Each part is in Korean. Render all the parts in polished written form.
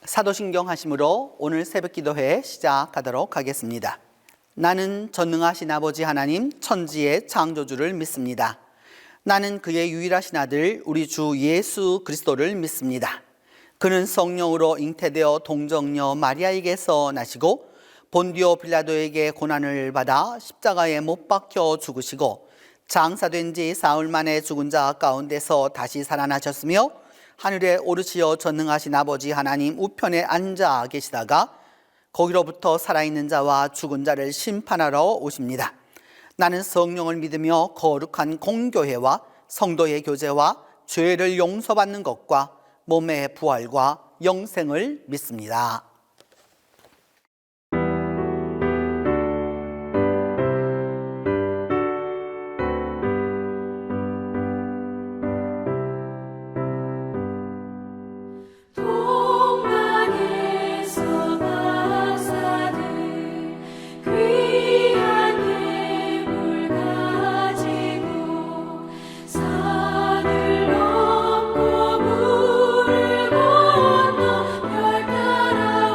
사도신경 하심으로 오늘 새벽기도회 시작하도록 하겠습니다. 나는 전능하신 아버지 하나님 천지의 창조주를 믿습니다. 나는 그의 유일하신 아들 우리 주 예수 그리스도를 믿습니다. 그는 성령으로 잉태되어 동정녀 마리아에게서 나시고 본디오 빌라도에게 고난을 받아 십자가에 못 박혀 죽으시고 장사된 지 사흘 만에 죽은 자 가운데서 다시 살아나셨으며 하늘에 오르시어 전능하신 아버지 하나님 우편에 앉아 계시다가 거기로부터 살아있는 자와 죽은 자를 심판하러 오십니다. 나는 성령을 믿으며 거룩한 공교회와 성도의 교제와 죄를 용서받는 것과 몸의 부활과 영생을 믿습니다. 산을 넘고 물을 건너 별 따라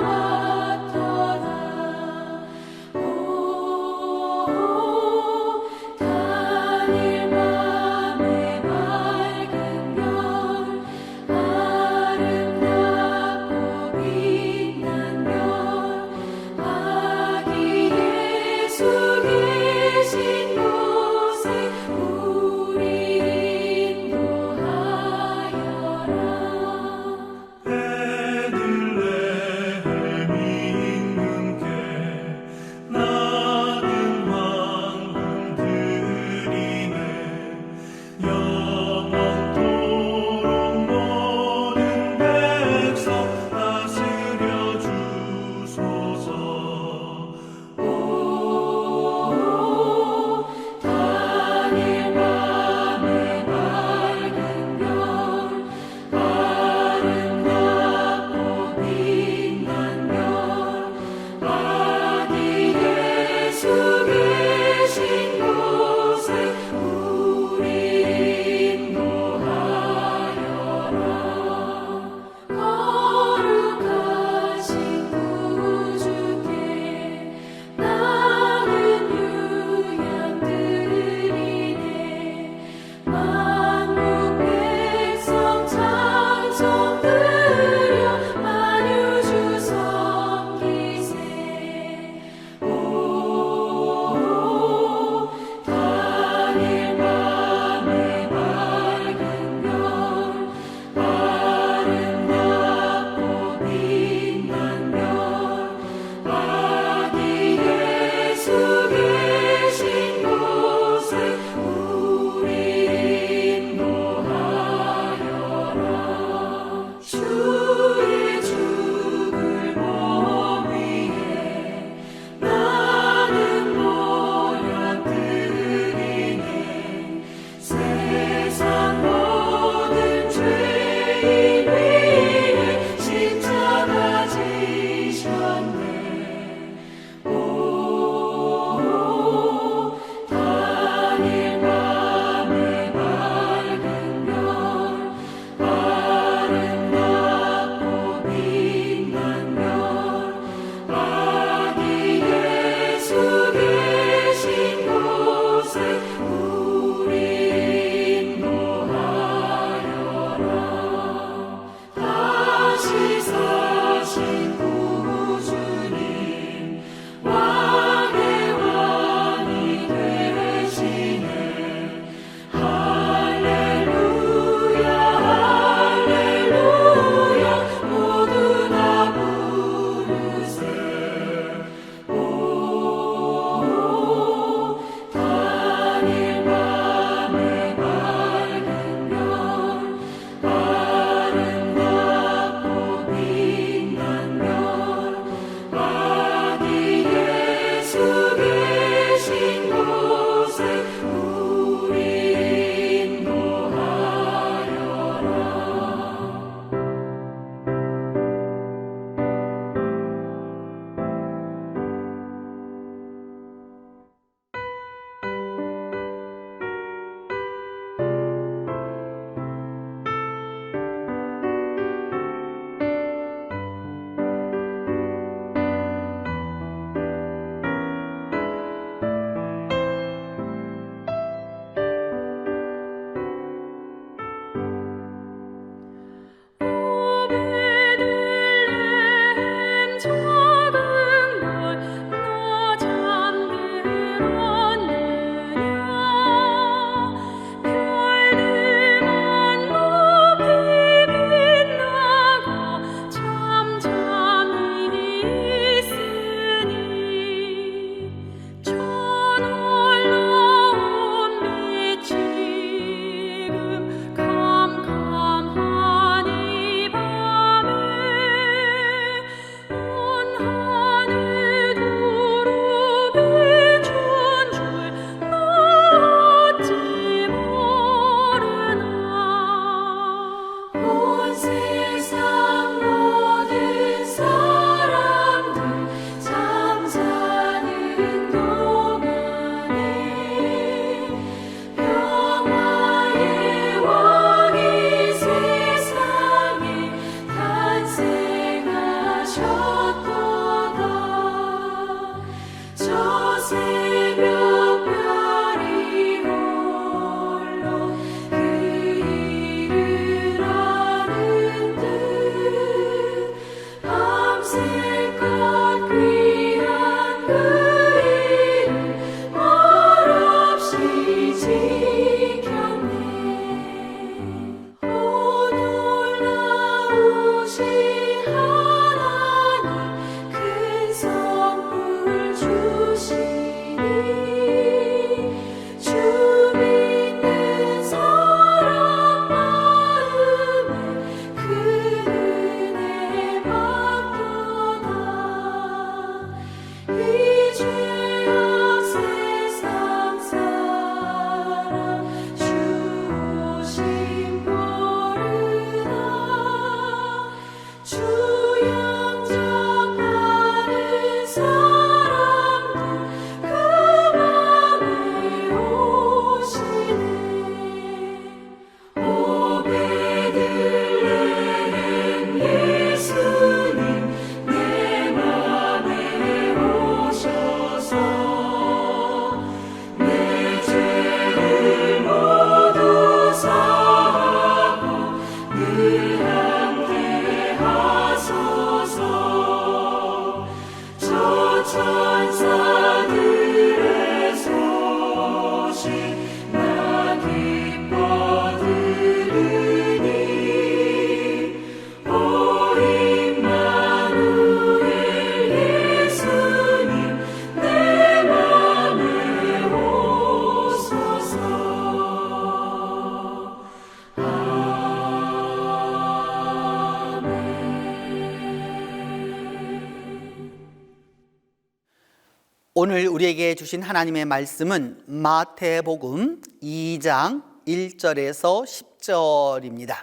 오늘 우리에게 주신 하나님의 말씀은 마태복음 2장 1절에서 10절입니다.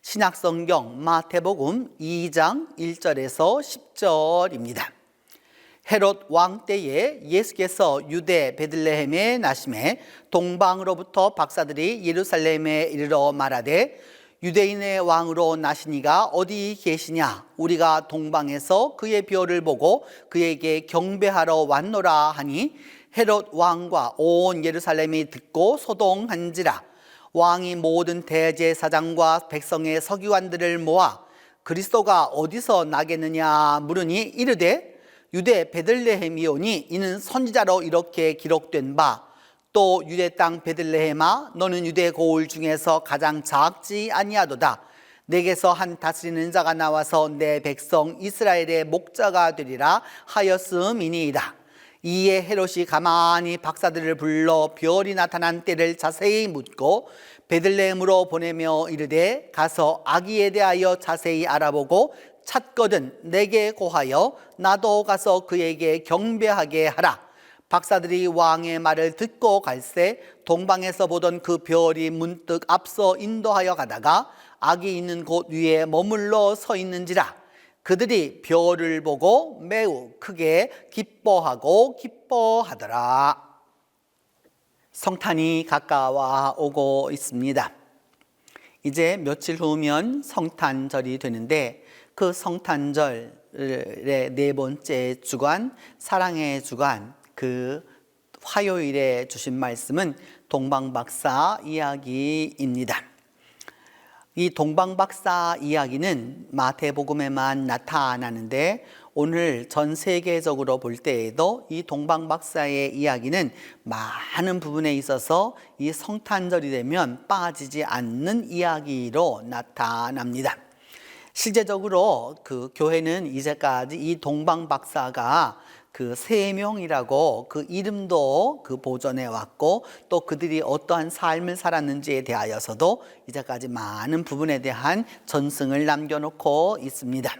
신약성경 마태복음 2장 1절에서 10절입니다. 헤롯 왕 때에 예수께서 유대 베들레헴에 나심에 동방으로부터 박사들이 예루살렘에 이르러 말하되 유대인의 왕으로 나시니가 어디 계시냐? 우리가 동방에서 그의 별을 보고 그에게 경배하러 왔노라 하니 헤롯 왕과 온 예루살렘이 듣고 소동한지라. 왕이 모든 대제사장과 백성의 서기관들을 모아 그리스도가 어디서 나겠느냐 물으니 이르되 유대 베들레헴이오니 이는 선지자로 이렇게 기록된 바 또 유대 땅 베들레헴아 너는 유대 고을 중에서 가장 작지 아니하도다. 내게서 한 다스리는 자가 나와서 내 백성 이스라엘의 목자가 되리라 하였음이니이다. 이에 헤롯이 가만히 박사들을 불러 별이 나타난 때를 자세히 묻고 베들레헴으로 보내며 이르되 가서 아기에 대하여 자세히 알아보고 찾거든 내게 고하여 나도 가서 그에게 경배하게 하라. 박사들이 왕의 말을 듣고 갈새 동방에서 보던 그 별이 문득 앞서 인도하여 가다가 아기 있는 곳 위에 머물러 서 있는지라. 그들이 별을 보고 매우 크게 기뻐하더라. 성탄이 가까워 오고 있습니다. 이제 며칠 후면 성탄절이 되는데 그 성탄절의 네 번째 주간, 사랑의 주간, 그 화요일에 주신 말씀은 동방박사 이야기입니다. 이 동방박사 이야기는 마태복음에만 나타나는데 오늘 전 세계적으로 볼 때에도 이 동방박사의 이야기는 많은 부분에 있어서 이 성탄절이 되면 빠지지 않는 이야기로 나타납니다. 실제적으로 그 교회는 이제까지 이 동방박사가 그 3명이라고 그 이름도 그 보존해 왔고 또 그들이 어떠한 삶을 살았는지에 대하여서도 이제까지 많은 부분에 대한 전승을 남겨놓고 있습니다.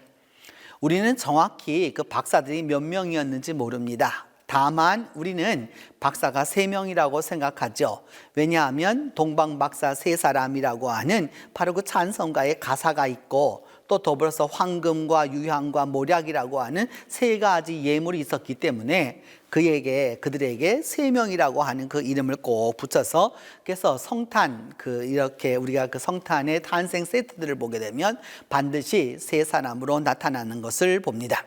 우리는 정확히 그 박사들이 몇 명이었는지 모릅니다. 다만 우리는 박사가 3명이라고 생각하죠. 왜냐하면 동방박사 3사람이라고 하는 바로 그 찬송가에 가사가 있고 또 더불어서 황금과 유향과 모략이라고 하는 3가지 예물이 있었기 때문에 그들에게 3명이라고 하는 그 이름을 꼭 붙여서 그래서 성탄 이렇게 우리가 그 성탄의 탄생 세트들을 보게 되면 반드시 3사람으로 나타나는 것을 봅니다.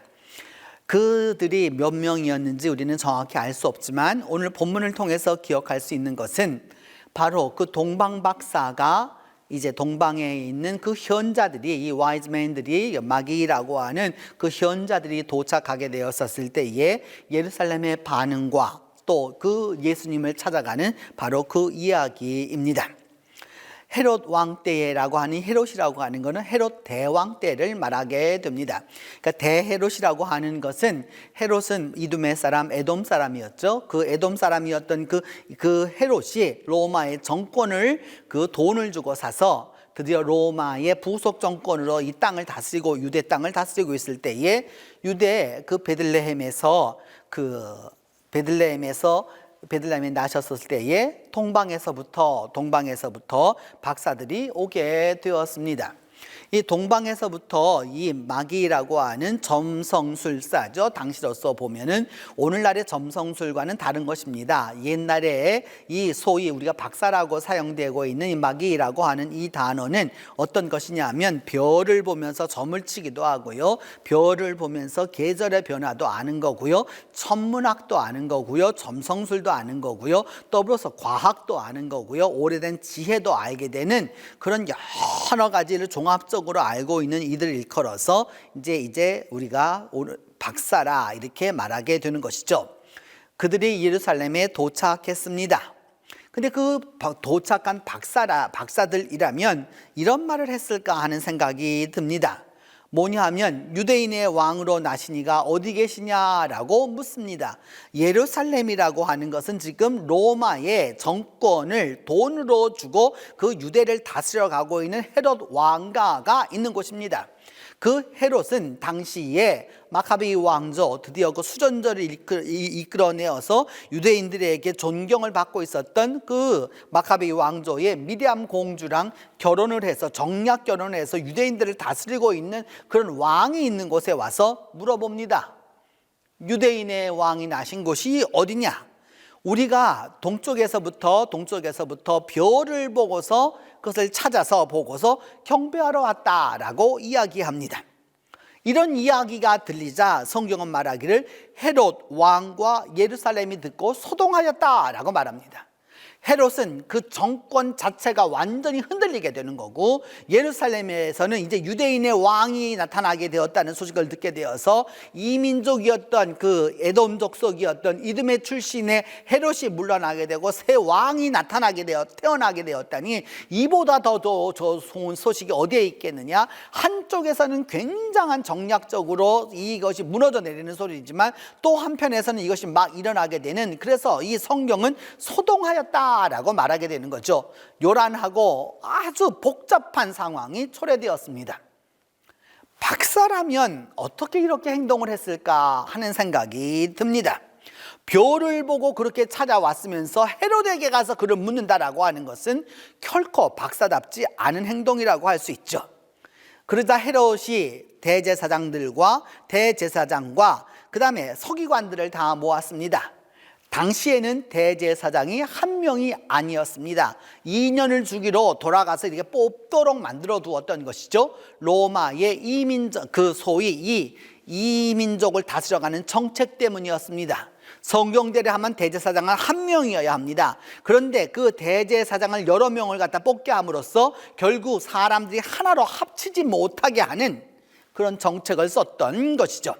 그들이 몇 명이었는지 우리는 정확히 알 수 없지만 오늘 본문을 통해서 기억할 수 있는 것은 바로 그 동방박사가 이제 동방에 있는 그 현자들이 이 와이즈맨들이 마귀라고 하는 그 현자들이 도착하게 되었었을 때에 예루살렘의 반응과 또 그 예수님을 찾아가는 바로 그 이야기입니다. 헤롯 왕 때라고 하는 헤롯이라고 하는 것은 헤롯 대왕 때를 말하게 됩니다. 그러니까 대헤롯이라고 하는 것은 헤롯은 이두메 사람, 에돔 사람이었죠. 그 에돔 사람이었던 그 헤롯이 로마의 정권을 그 돈을 주고 사서 드디어 로마의 부속 정권으로 이 땅을 다스리고 유대 땅을 다스리고 있을 때에 유대 그 베들레헴에서 베들레헴에 나셨을 때에 동방에서부터 박사들이 오게 되었습니다. 이 동방에서부터 이 마귀라고 하는 점성술사죠. 당시로서 보면은 오늘날의 점성술과는 다른 것입니다. 옛날에 이 소위 우리가 박사라고 사용되고 있는 이 마귀라고 하는 이 단어는 어떤 것이냐면 별을 보면서 점을 치기도 하고요. 별을 보면서 계절의 변화도 아는 거고요. 천문학도 아는 거고요. 점성술도 아는 거고요. 더불어서 과학도 아는 거고요. 오래된 지혜도 알게 되는 그런 여러 가지를 종합적으로 알고 있는 이들 일컬어서 이제 우리가 오늘 박사라 이렇게 말하게 되는 것이죠. 그들이 예루살렘에 도착했습니다. 근데 그 도착한 박사들이라면 이런 말을 했을까 하는 생각이 듭니다. 뭐냐 하면 유대인의 왕으로 나시니가 어디 계시냐라고 묻습니다. 예루살렘이라고 하는 것은 지금 로마의 정권을 돈으로 주고 그 유대를 다스려 가고 있는 헤롯 왕가가 있는 곳입니다. 그 헤롯은 당시에 마카베이 왕조, 드디어 그 수전제를 이끌어내어서 유대인들에게 존경을 받고 있었던 그 마카베이 왕조의 미리암 공주랑 결혼을 해서 정략 결혼을 해서 유대인들을 다스리고 있는 그런 왕이 있는 곳에 와서 물어봅니다. 유대인의 왕이 나신 곳이 어디냐? 우리가 동쪽에서부터 별을 보고서 그것을 찾아서 보고서 경배하러 왔다라고 이야기합니다. 이런 이야기가 들리자 성경은 말하기를 헤롯 왕과 예루살렘이 듣고 소동하였다라고 말합니다. 헤롯은 그 정권 자체가 완전히 흔들리게 되는 거고, 예루살렘에서는 이제 유대인의 왕이 나타나게 되었다는 소식을 듣게 되어서 이민족이었던 그 에돔 족속이었던 이드메 출신의 헤롯이 물러나게 되고 새 왕이 태어나게 되었다니, 이보다 더 좋은 소식이 어디에 있겠느냐. 한쪽에서는 굉장한 정략적으로 이것이 무너져 내리는 소리지만 또 한편에서는 이것이 막 일어나게 되는, 그래서 이 성경은 소동하였다 라고 말하게 되는 거죠. 요란하고 아주 복잡한 상황이 초래되었습니다. 박사라면 어떻게 이렇게 행동을 했을까 하는 생각이 듭니다. 별을 보고 그렇게 찾아왔으면서 헤롯에게 가서 그를 묻는다라고 하는 것은 결코 박사답지 않은 행동이라고 할 수 있죠. 그러자 헤롯이 대제사장과 그 다음에 서기관들을 다 모았습니다. 당시에는 대제사장이 한 명이 아니었습니다. 2년을 주기로 돌아가서 이렇게 뽑도록 만들어 두었던 것이죠. 로마의 이민족, 소위 이민족을 다스려가는 정책 때문이었습니다. 성경대로 하면 대제사장은 한 명이어야 합니다. 그런데 그 대제사장을 여러 명을 갖다 뽑게 함으로써 결국 사람들이 하나로 합치지 못하게 하는 그런 정책을 썼던 것이죠.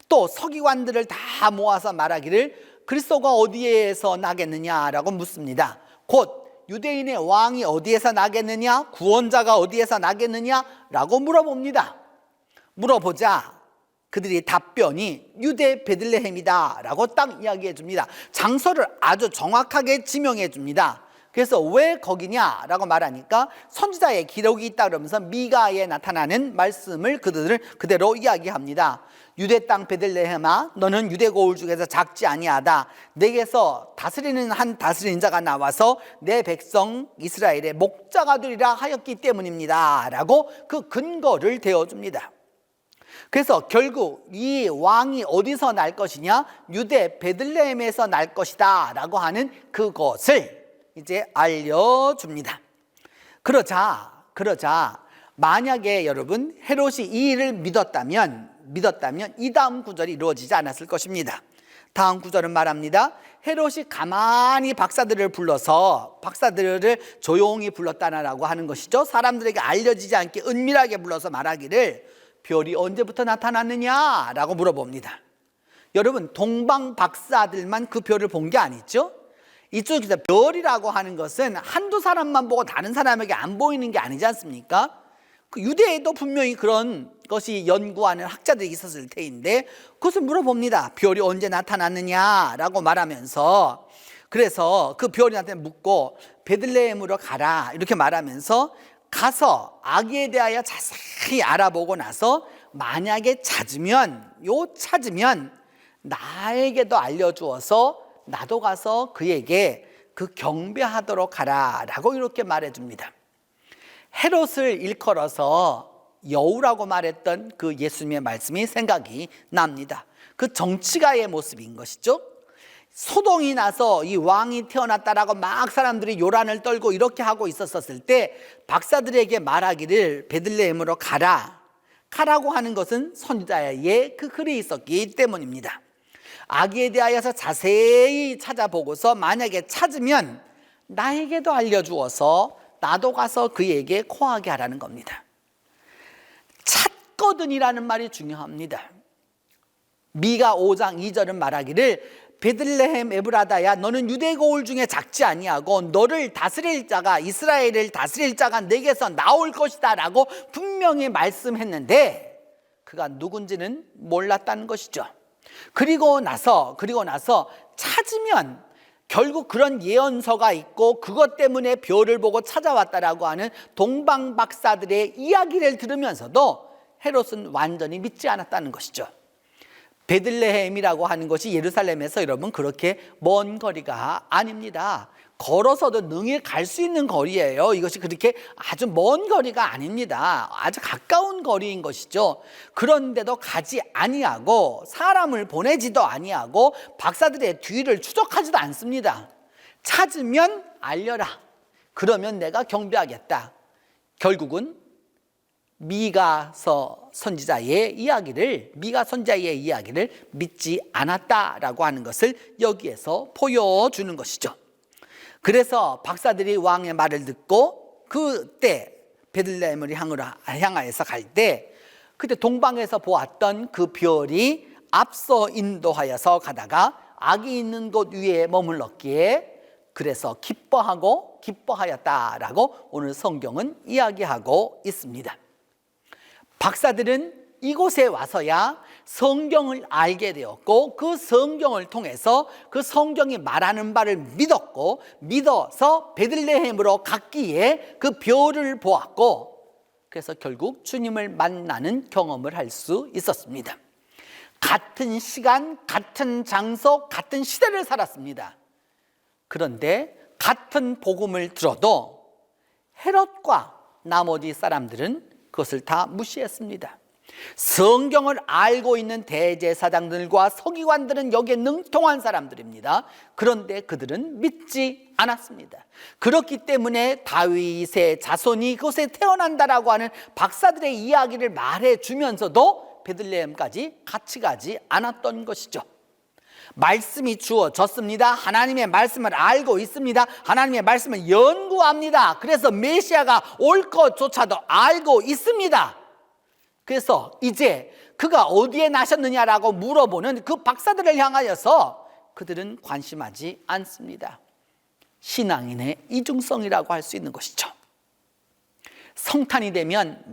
또 서기관들을 다 모아서 말하기를 그리스도가 어디에서 나겠느냐라고 묻습니다. 곧 유대인의 왕이 어디에서 나겠느냐, 구원자가 어디에서 나겠느냐라고 물어보자 그들이 답변이 유대 베들레헴이다 라고 딱 이야기해 줍니다. 장소를 아주 정확하게 지명해 줍니다. 그래서 왜 거기냐라고 말하니까 선지자의 기록이 있다 그러면서 미가에 나타나는 말씀을 그들을 그대로 이야기합니다. 유대 땅 베들레헴아, 너는 유대 고을 중에서 작지 아니하다. 내게서 다스리는 한 다스리는 자가 나와서 내 백성 이스라엘의 목자가 되리라 하였기 때문입니다 라고 그 근거를 대어줍니다. 그래서 결국 이 왕이 어디서 날 것이냐, 유대 베들레헴에서 날 것이다 라고 하는 그것을 이제 알려줍니다. 그러자 만약에 여러분 헤롯이 이 일을 믿었다면 이 다음 구절이 이루어지지 않았을 것입니다. 다음 구절은 말합니다. 헤롯이 가만히 박사들을 조용히 불렀다라고 하는 것이죠. 사람들에게 알려지지 않게 은밀하게 불러서 말하기를 별이 언제부터 나타났느냐라고 물어봅니다. 여러분 동방 박사들만 그 별을 본 게 아니죠. 이쪽에서 별이라고 하는 것은 한두 사람만 보고 다른 사람에게 안 보이는 게 아니지 않습니까? 그 유대에도 분명히 그런 것이 연구하는 학자들이 있었을 테인데 그것을 물어봅니다. 별이 언제 나타났느냐라고 말하면서, 그래서 그 별이 나타나 묻고 베들레헴으로 가라 이렇게 말하면서 가서 아기에 대하여 자세히 알아보고 나서 만약에 찾으면 나에게도 알려주어서 나도 가서 그에게 그 경배하도록 하라라고 이렇게 말해줍니다. 헤롯을 일컬어서 여우라고 말했던 그 예수님의 말씀이 생각이 납니다. 그 정치가의 모습인 것이죠. 소동이 나서 이 왕이 태어났다라고 막 사람들이 요란을 떨고 이렇게 하고 있었을 때 박사들에게 말하기를 베들레헴으로 가라고 하는 것은 선지자의 그 글이 있었기 때문입니다. 아기에 대하여서 자세히 찾아보고서 만약에 찾으면 나에게도 알려주어서 나도 가서 그에게 코하게 하라는 겁니다. 찾거든이라는 말이 중요합니다. 미가 5장 2절은 말하기를 베들레헴 에브라다야, 너는 유대 고을 중에 작지 아니하고 너를 다스릴 자가, 이스라엘을 다스릴 자가 내게서 나올 것이다 라고 분명히 말씀했는데 그가 누군지는 몰랐다는 것이죠. 그리고 나서 찾으면 결국 그런 예언서가 있고 그것 때문에 별을 보고 찾아왔다라고 하는 동방 박사들의 이야기를 들으면서도 헤롯은 완전히 믿지 않았다는 것이죠. 베들레헴이라고 하는 것이 예루살렘에서 여러분 그렇게 먼 거리가 아닙니다. 걸어서도 능히 갈 수 있는 거리예요. 이것이 그렇게 아주 먼 거리가 아닙니다. 아주 가까운 거리인 것이죠. 그런데도 가지 아니하고 사람을 보내지도 아니하고 박사들의 뒤를 추적하지도 않습니다. 찾으면 알려라. 그러면 내가 경배하겠다. 결국은 미가 선지자의 이야기를 믿지 않았다라고 하는 것을 여기에서 보여주는 것이죠. 그래서 박사들이 왕의 말을 듣고 그때 베들레헴을 향하여서 갈 때 그때 동방에서 보았던 그 별이 앞서 인도하여서 가다가 악이 있는 곳 위에 머물렀기에 그래서 기뻐하였다라고 오늘 성경은 이야기하고 있습니다. 박사들은 이곳에 와서야 성경을 알게 되었고 그 성경을 통해서 그 성경이 말하는 바를 믿어서 베들레헴으로 갔기에 그 별을 보았고 그래서 결국 주님을 만나는 경험을 할 수 있었습니다. 같은 시간, 같은 장소, 같은 시대를 살았습니다. 그런데 같은 복음을 들어도 헤롯과 나머지 사람들은 그것을 다 무시했습니다. 성경을 알고 있는 대제사장들과 서기관들은 여기에 능통한 사람들입니다. 그런데 그들은 믿지 않았습니다. 그렇기 때문에 다윗의 자손이 그곳에 태어난다라고 하는 박사들의 이야기를 말해주면서도 베들레헴까지 같이 가지 않았던 것이죠. 말씀이 주어졌습니다. 하나님의 말씀을 알고 있습니다. 하나님의 말씀을 연구합니다. 그래서 메시아가 올 것조차도 알고 있습니다. 그래서 이제 그가 어디에 나셨느냐라고 물어보는 그 박사들을 향하여서 그들은 관심하지 않습니다. 신앙인의 이중성이라고 할 수 있는 것이죠. 성탄이 되면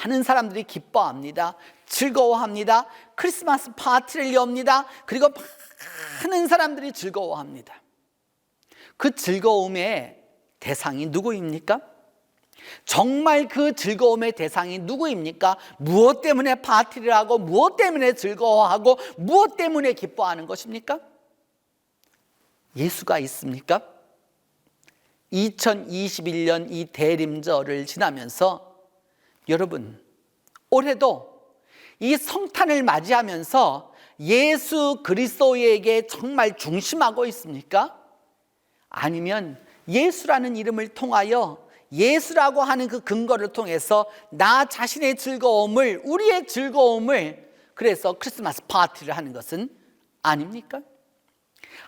많은 사람들이 기뻐합니다. 즐거워합니다. 크리스마스 파티를 엽니다. 그리고 많은 사람들이 즐거워합니다. 그 즐거움의 대상이 누구입니까? 정말 그 즐거움의 대상이 누구입니까? 무엇 때문에 파티를 하고 무엇 때문에 즐거워하고 무엇 때문에 기뻐하는 것입니까? 예수가 있습니까? 2021년 이 대림절을 지나면서 여러분 올해도 이 성탄을 맞이하면서 예수 그리스도에게 정말 중심하고 있습니까? 아니면 예수라는 이름을 통하여 예수라고 하는 그 근거를 통해서 나 자신의 즐거움을, 우리의 즐거움을 그래서 크리스마스 파티를 하는 것은 아닙니까?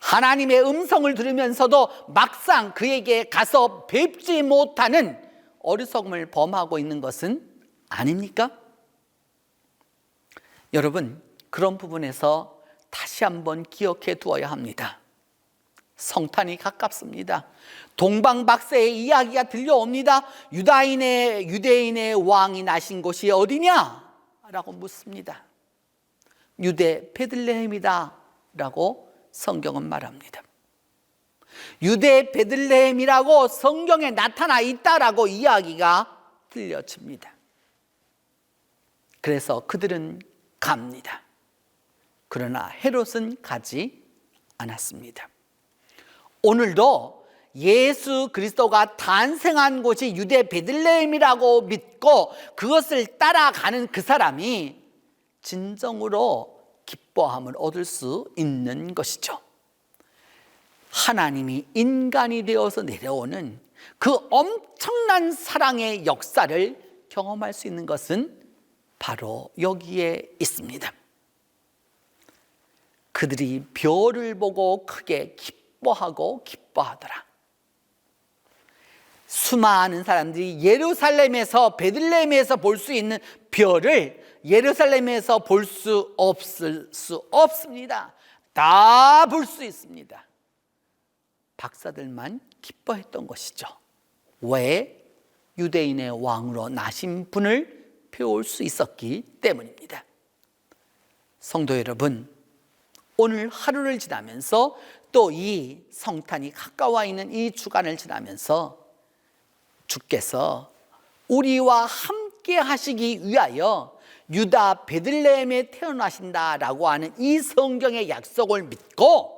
하나님의 음성을 들으면서도 막상 그에게 가서 뵙지 못하는 어리석음을 범하고 있는 것은 아닙니까? 여러분, 그런 부분에서 다시 한번 기억해 두어야 합니다. 성탄이 가깝습니다. 동방박사의 이야기가 들려옵니다. 유대인의 왕이 나신 곳이 어디냐? 라고 묻습니다. 유대 베들레헴이다 라고 성경은 말합니다. 유대 베들레헴이라고 성경에 나타나 있다라고 이야기가 들려집니다. 그래서 그들은 갑니다. 그러나 헤롯은 가지 않았습니다. 오늘도 예수 그리스도가 탄생한 곳이 유대 베들레헴이라고 믿고 그것을 따라가는 그 사람이 진정으로 기뻐함을 얻을 수 있는 것이죠. 하나님이 인간이 되어서 내려오는 그 엄청난 사랑의 역사를 경험할 수 있는 것은 바로 여기에 있습니다. 그들이 별을 보고 크게 기뻐하더라. 수많은 사람들이 예루살렘에서 베들레헴에서 볼 수 있는 별을 예루살렘에서 볼 수 없습니다. 다 볼 수 있습니다. 박사들만 기뻐했던 것이죠. 왜? 유대인의 왕으로 나신 분을 배울 수 있었기 때문입니다. 성도 여러분, 오늘 하루를 지나면서 또 이 성탄이 가까워 있는 이 주간을 지나면서 주께서 우리와 함께 하시기 위하여 유다 베들레헴에 태어나신다라고 하는 이 성경의 약속을 믿고,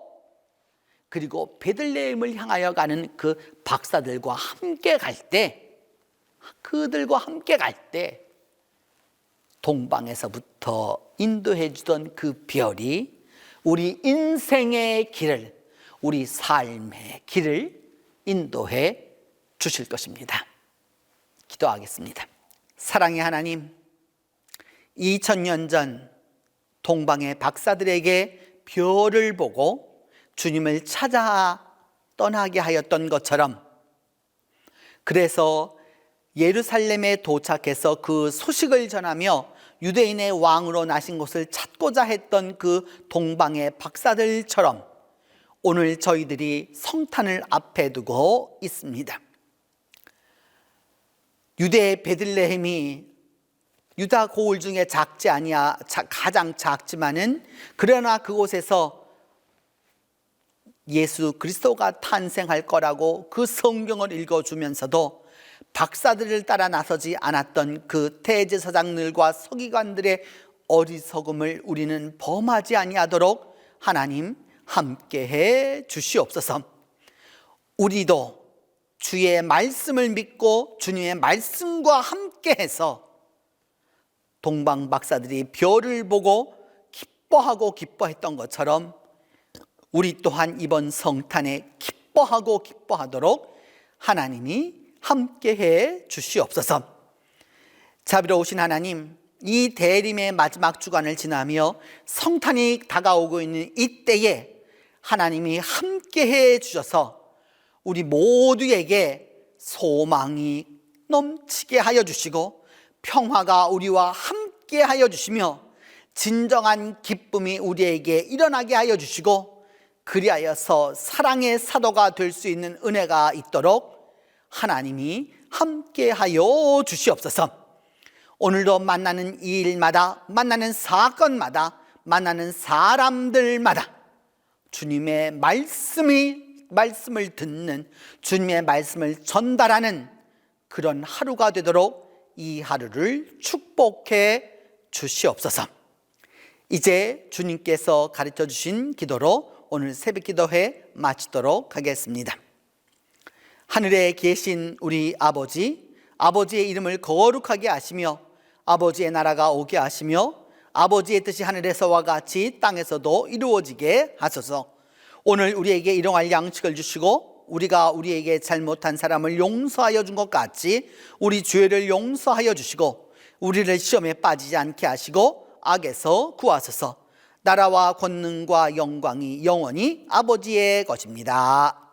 그리고 베들레헴을 향하여 가는 그 박사들과 함께 갈 때, 그들과 함께 갈 때 동방에서부터 인도해 주던 그 별이 우리 인생의 길을, 우리 삶의 길을 인도해 주실 것입니다. 기도하겠습니다. 사랑의 하나님, 2000년 전 동방의 박사들에게 별을 보고 주님을 찾아 떠나게 하였던 것처럼, 그래서 예루살렘에 도착해서 그 소식을 전하며 유대인의 왕으로 나신 곳을 찾고자 했던 그 동방의 박사들처럼 오늘 저희들이 성탄을 앞에 두고 있습니다. 유대 베들레헴이 유다 고을 중에 작지 아니야, 가장 작지만은, 그러나 그곳에서 예수 그리스도가 탄생할 거라고 그 성경을 읽어주면서도 박사들을 따라 나서지 않았던 그 대제사장들과 서기관들의 어리석음을 우리는 범하지 아니하도록 하나님 함께해 주시옵소서. 우리도 주의 말씀을 믿고 주님의 말씀과 함께해서 동방 박사들이 별을 보고 기뻐했던 것처럼 우리 또한 이번 성탄에 기뻐하도록 하나님이 함께해 주시옵소서. 자비로우신 하나님, 이 대림의 마지막 주간을 지나며 성탄이 다가오고 있는 이때에 하나님이 함께해 주셔서 우리 모두에게 소망이 넘치게 하여 주시고 평화가 우리와 함께 하여 주시며 진정한 기쁨이 우리에게 일어나게 하여 주시고 그리하여서 사랑의 사도가 될 수 있는 은혜가 있도록 하나님이 함께하여 주시옵소서. 오늘도 만나는 일마다, 만나는 사건마다, 만나는 사람들마다 주님의 말씀을 듣는, 주님의 말씀을 전달하는 그런 하루가 되도록 이 하루를 축복해 주시옵소서. 이제 주님께서 가르쳐 주신 기도로 오늘 새벽기도회 마치도록 하겠습니다. 하늘에 계신 우리 아버지, 아버지의 이름을 거룩하게 하시며 아버지의 나라가 오게 하시며 아버지의 뜻이 하늘에서와 같이 땅에서도 이루어지게 하소서. 오늘 우리에게 일용할 양식을 주시고 우리가 우리에게 잘못한 사람을 용서하여 준 것 같이 우리 죄를 용서하여 주시고 우리를 시험에 빠지지 않게 하시고 악에서 구하소서. 나라와 권능과 영광이 영원히 아버지의 것입니다.